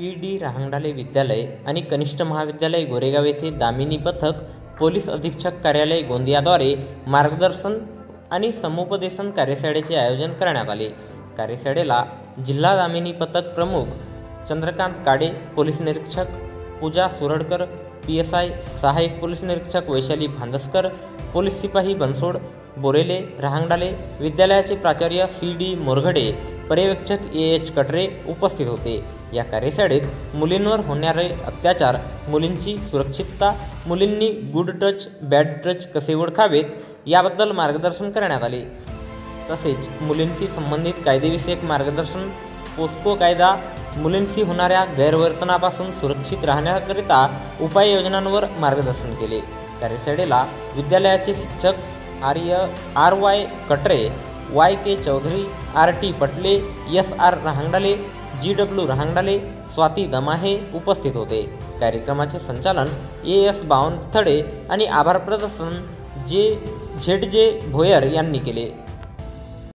PD. Rahangdale विद्यालय आणि कनिष्ठ महाविद्यालय गोरेगाव येथे दामिनी पथक पोलीस अधीक्षक कार्यालय गोंदियाद्वारे मार्गदर्शन आणि समुपदेशन कार्यशाळेचे आयोजन करण्यात आले। कार्यशाळेला जिल्हा दामिनी पथक प्रमुख चंद्रकांत काडे, पोलीस निरीक्षक पूजा सुरडकर, PSI सहाय्यक पोलीस निरीक्षक वैशाली भांदसकर, पोलीस सिपाही बनसोड बोरेले रहांगडाले, विद्यालयाचे प्राचार्य C.D. मोरघडे, पर्यवेक्षक A.H. कटरे उपस्थित होते। या कार्यशाळेत मुलींवर होणारे अत्याचार, मुलींची सुरक्षितता, मुलींनी गुड टच बॅड टच कसे ओळखावेत याबद्दल मार्गदर्शन करण्यात आले। तसेच मुलींशी संबंधित कायदेविषयक मार्गदर्शन, पोस्को कायदा, मुलींशी होणाऱ्या गैरवर्तनापासून सुरक्षित राहण्याकरिता उपाययोजनांवर मार्गदर्शन केले। कार्यशाळेला विद्यालयाचे शिक्षक R.Y. कटरे, Y.K. चौधरी, R.T. पटले, S.R. रहांगडाले, G.W. रहांगडाले, स्वाती दमाहे उपस्थित होते। कार्यक्रमाचे संचालन A.S. बावनथडे आणि आभार प्रदर्शन Z.J. भोयर यांनी केले।